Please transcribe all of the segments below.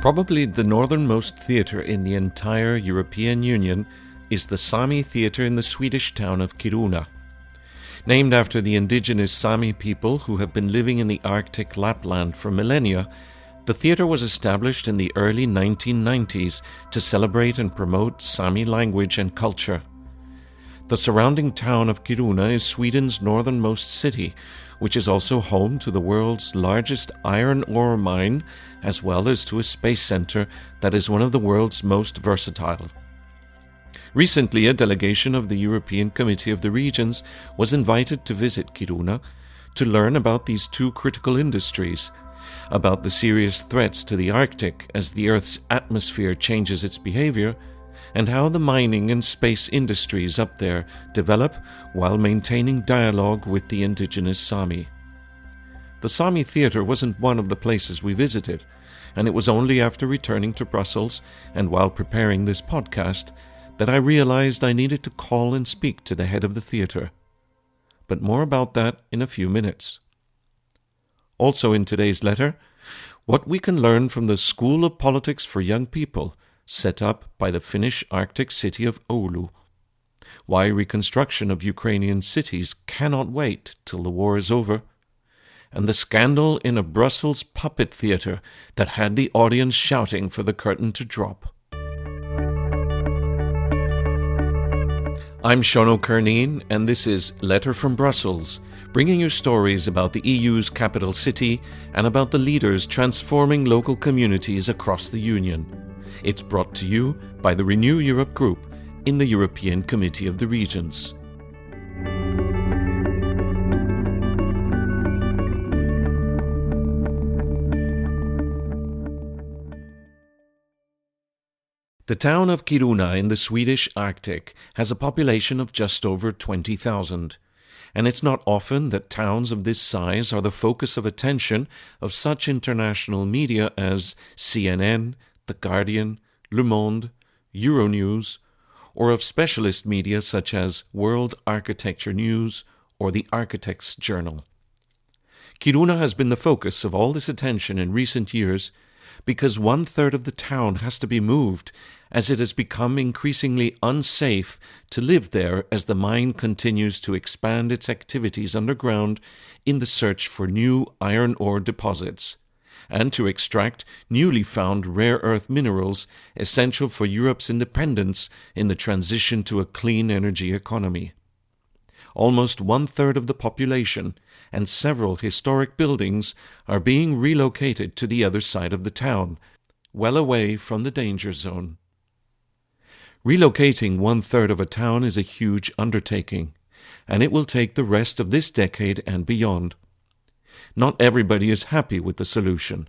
Probably the northernmost theatre in the entire European Union is the Sami theatre in the Swedish town of Kiruna. Named after the indigenous Sami people who have been living in the Arctic Lapland for millennia, the theatre was established in the early 1990s to celebrate and promote Sami language and culture. The surrounding town of Kiruna is Sweden's northernmost city, which is also home to the world's largest iron ore mine, as well as to a space center that is one of the world's most versatile. Recently, a delegation of the European Committee of the Regions was invited to visit Kiruna to learn about these two critical industries, about the serious threats to the Arctic as the Earth's atmosphere changes its behavior, and how the mining and space industries up there develop while maintaining dialogue with the indigenous Sami. The Sami theatre wasn't one of the places we visited, and it was only after returning to Brussels and while preparing this podcast that I realized I needed to call and speak to the head of the theatre. But more about that in a few minutes. Also in today's letter, what we can learn from the School of Politics for Young People set up by the Finnish Arctic city of Oulu. Why reconstruction of Ukrainian cities cannot wait till the war is over. And the scandal in a Brussels puppet theatre that had the audience shouting for the curtain to drop. I'm Shono Kerneen, and this is Letter from Brussels, bringing you stories about the EU's capital city and about the leaders transforming local communities across the Union. It's brought to you by the Renew Europe Group in the European Committee of the Regions. The town of Kiruna in the Swedish Arctic has a population of just over 20,000, and it's not often that towns of this size are the focus of attention of such international media as CNN, The Guardian, Le Monde, Euronews, or of specialist media such as World Architecture News or the Architects Journal. Kiruna has been the focus of all this attention in recent years because 1/3 of the town has to be moved as it has become increasingly unsafe to live there as the mine continues to expand its activities underground in the search for new iron ore deposits and to extract newly found rare earth minerals essential for Europe's independence in the transition to a clean energy economy. Almost 1/3 of the population and several historic buildings are being relocated to the other side of the town, well away from the danger zone. Relocating 1/3 of a town is a huge undertaking, and it will take the rest of this decade and beyond. Not everybody is happy with the solution.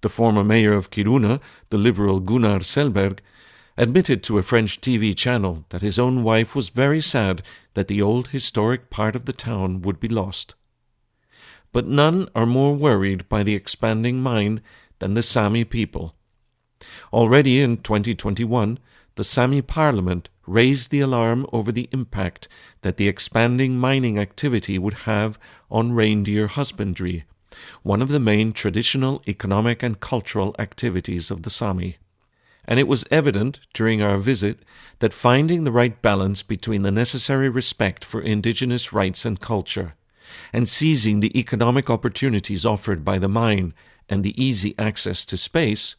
The former mayor of Kiruna, the liberal Gunnar Sellberg, admitted to a French TV channel that his own wife was very sad that the old historic part of the town would be lost. But none are more worried by the expanding mine than the Sami people. Already in 2021, the Sami parliament raised the alarm over the impact that the expanding mining activity would have on reindeer husbandry, one of the main traditional economic and cultural activities of the Sami. And it was evident during our visit that finding the right balance between the necessary respect for indigenous rights and culture and seizing the economic opportunities offered by the mine and the easy access to space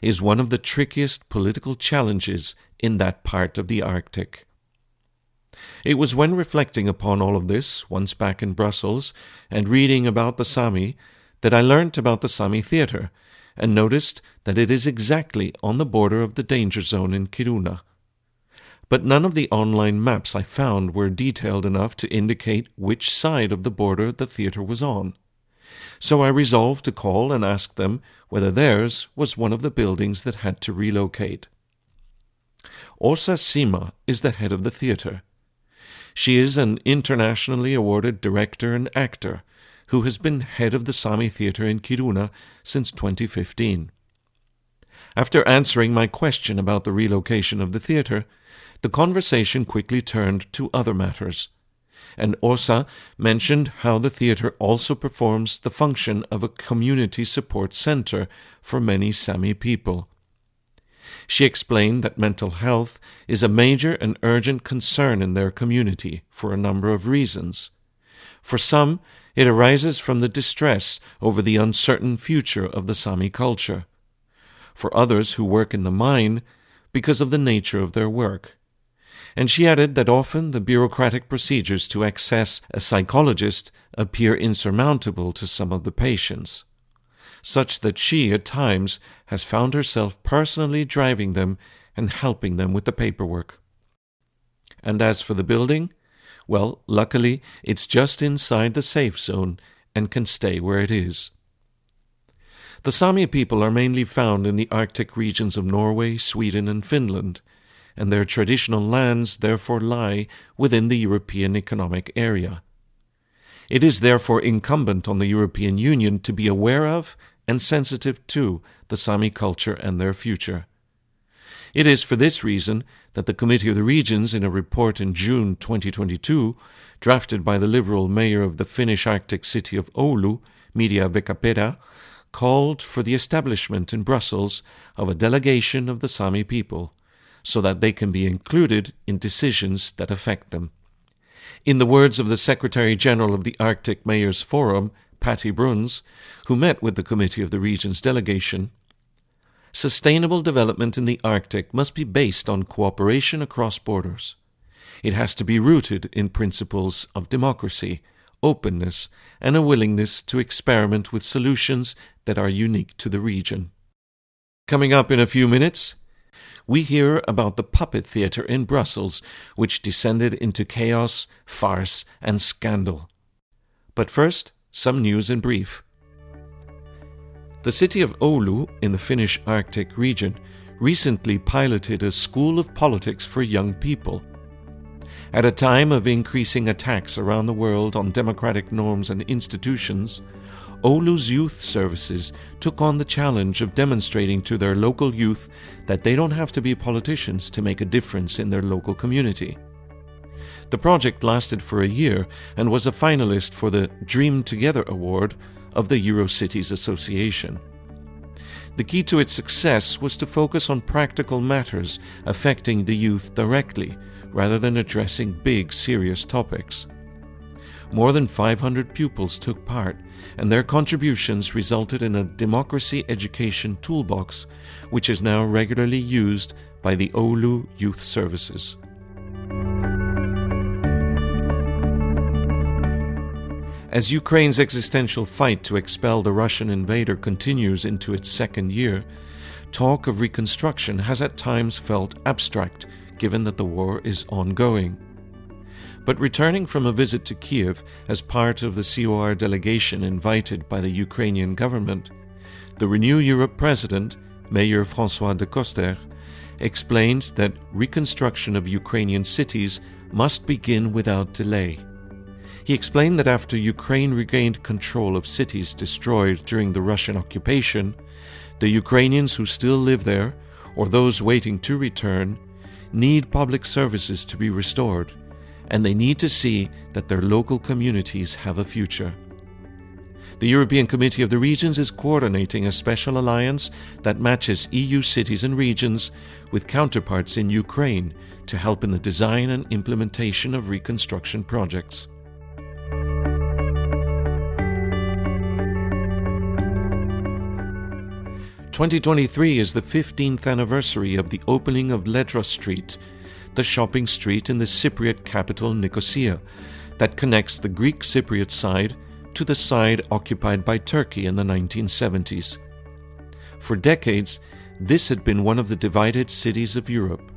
is one of the trickiest political challenges in that part of the Arctic. It was when reflecting upon all of this, once back in Brussels, and reading about the Sami, that I learnt about the Sami theatre and noticed that it is exactly on the border of the danger zone in Kiruna. But none of the online maps I found were detailed enough to indicate which side of the border the theatre was on. So I resolved to call and ask them whether theirs was one of the buildings that had to relocate. Åsa Sima is the head of the theatre. She is an internationally awarded director and actor who has been head of the Sami theatre in Kiruna since 2015. After answering my question about the relocation of the theatre, the conversation quickly turned to other matters. and Åsa mentioned how the theatre also performs the function of a community support center for many Sami people. She explained that mental health is a major and urgent concern in their community for a number of reasons. For some, it arises from the distress over the uncertain future of the Sami culture. For others who work in the mine, because of the nature of their work. And she added that often the bureaucratic procedures to access a psychologist appear insurmountable to some of the patients, such that she, at times, has found herself personally driving them and helping them with the paperwork. And as for the building, well, luckily, it's just inside the safe zone and can stay where it is. The Sami people are mainly found in the Arctic regions of Norway, Sweden, and Finland, and their traditional lands therefore lie within the European Economic Area. It is therefore incumbent on the European Union to be aware of and sensitive to the Sami culture and their future. It is for this reason that the Committee of the Regions, in a report in June 2022, drafted by the Liberal mayor of the Finnish Arctic city of Oulu, Media Vekapera, called for the establishment in Brussels of a delegation of the Sami people, so that they can be included in decisions that affect them. In the words of the Secretary-General of the Arctic Mayors Forum, Patty Bruns, who met with the Committee of the Regions delegation, sustainable development in the Arctic must be based on cooperation across borders. It has to be rooted in principles of democracy, openness, and a willingness to experiment with solutions that are unique to the region. Coming up in a few minutes, we hear about the puppet theatre in Brussels, which descended into chaos, farce, and scandal. But first, some news in brief. The city of Oulu in the Finnish Arctic region recently piloted a school of politics for young people. At a time of increasing attacks around the world on democratic norms and institutions, Oulu's youth services took on the challenge of demonstrating to their local youth that they don't have to be politicians to make a difference in their local community. The project lasted for a year and was a finalist for the Dream Together Award of the Eurocities Association. The key to its success was to focus on practical matters affecting the youth directly, rather than addressing big, serious topics. More than 500 pupils took part, and their contributions resulted in a democracy education toolbox, which is now regularly used by the Oulu Youth Services. As Ukraine's existential fight to expel the Russian invader continues into its second year, talk of reconstruction has at times felt abstract, given that the war is ongoing. But returning from a visit to Kiev as part of the COR delegation invited by the Ukrainian government, the Renew Europe president, Mayor François de Coster, explained that reconstruction of Ukrainian cities must begin without delay. He explained that after Ukraine regained control of cities destroyed during the Russian occupation, the Ukrainians who still live there, or those waiting to return, need public services to be restored, and they need to see that their local communities have a future. The European Committee of the Regions is coordinating a special alliance that matches EU cities and regions with counterparts in Ukraine to help in the design and implementation of reconstruction projects. "2023 is the 15th anniversary of the opening of Ledra Street, the shopping street in the Cypriot capital Nicosia, that connects the Greek Cypriot side to the side occupied by Turkey in the 1970s. For decades, this had been one of the divided cities of Europe,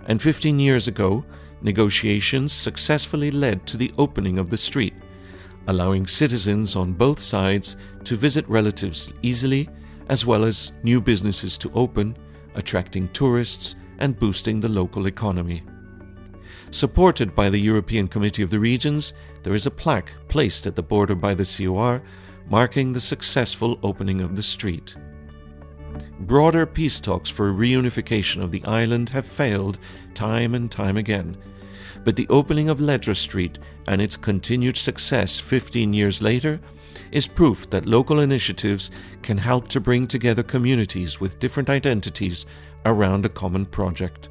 and 15 years ago, negotiations successfully led to the opening of the street, allowing citizens on both sides to visit relatives easily, as well as new businesses to open, attracting tourists and boosting the local economy. Supported by the European Committee of the Regions, there is a plaque placed at the border by the COR, marking the successful opening of the street. Broader peace talks for reunification of the island have failed time and time again, but the opening of Ledra Street and its continued success 15 years later is proof that local initiatives can help to bring together communities with different identities around a common project.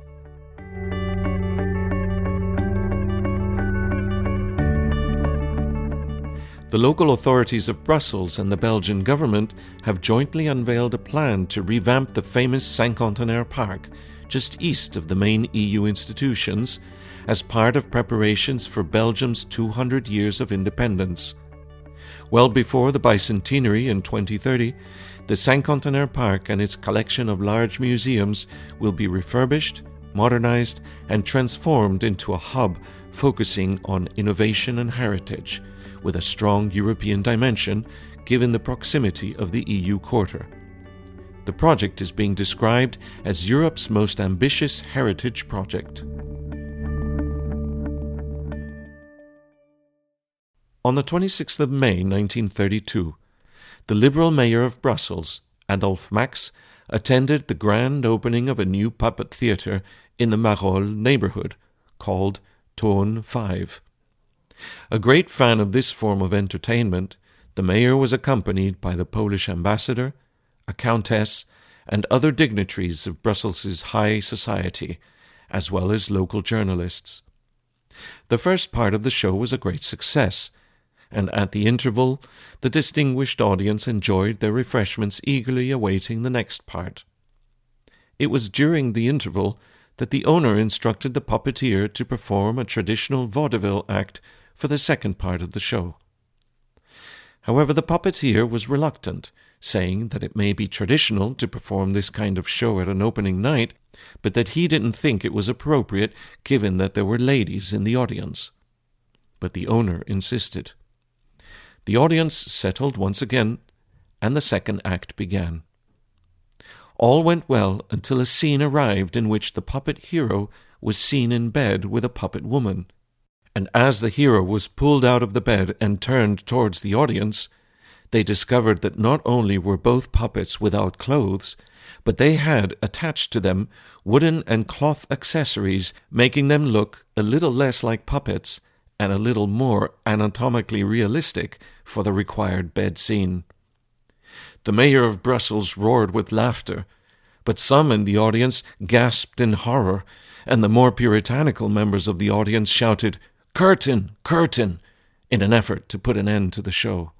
The local authorities of Brussels and the Belgian government have jointly unveiled a plan to revamp the famous Cinquantenaire Park, just east of the main EU institutions, as part of preparations for Belgium's 200 years of independence. Well before the bicentenary in 2030, the Cinquantenaire Park and its collection of large museums will be refurbished, modernized, and transformed into a hub focusing on innovation and heritage, with a strong European dimension given the proximity of the EU quarter. The project is being described as Europe's most ambitious heritage project. On the 26th of May 1932, the Liberal mayor of Brussels, Adolphe Max, attended the grand opening of a new puppet theatre in the Marolles neighborhood, called Toon 5. A great fan of this form of entertainment, the mayor was accompanied by the Polish ambassador, a countess, and other dignitaries of Brussels' high society, as well as local journalists. The first part of the show was a great success, and at the interval, the distinguished audience enjoyed their refreshments, eagerly awaiting the next part. It was during the interval that the owner instructed the puppeteer to perform a traditional vaudeville act for the second part of the show. However, the puppeteer was reluctant, saying that it may be traditional to perform this kind of show at an opening night, but that he didn't think it was appropriate given that there were ladies in the audience. But the owner insisted. The audience settled once again, and the second act began. All went well until a scene arrived in which the puppet hero was seen in bed with a puppet woman. And as the hero was pulled out of the bed and turned towards the audience, they discovered that not only were both puppets without clothes, but they had attached to them wooden and cloth accessories, making them look a little less like puppets and a little more anatomically realistic for the required bed scene. The mayor of Brussels roared with laughter, but some in the audience gasped in horror, and the more puritanical members of the audience shouted, "Curtain! Curtain!" in an effort to put an end to the show.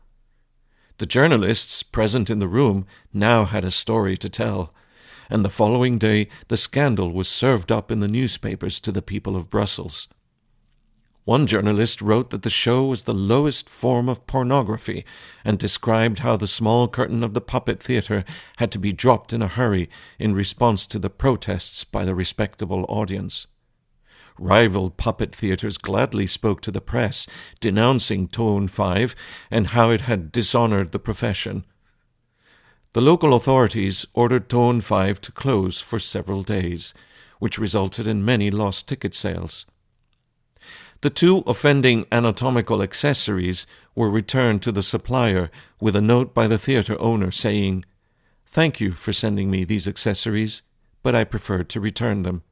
The journalists present in the room now had a story to tell, and the following day the scandal was served up in the newspapers to the people of Brussels. One journalist wrote that the show was the lowest form of pornography and described how the small curtain of the puppet theatre had to be dropped in a hurry in response to the protests by the respectable audience. Rival puppet theatres gladly spoke to the press, denouncing Toon 5 and how it had dishonoured the profession. The local authorities ordered Toon 5 to close for several days, which resulted in many lost ticket sales. The two offending anatomical accessories were returned to the supplier with a note by the theatre owner saying, "Thank you for sending me these accessories, but I prefer to return them.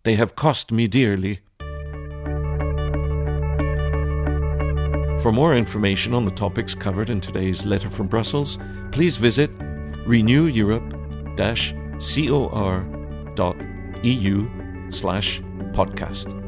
They have cost me dearly." For more information on the topics covered in today's Letter from Brussels, please visit reneweurope-cor.eu/podcast.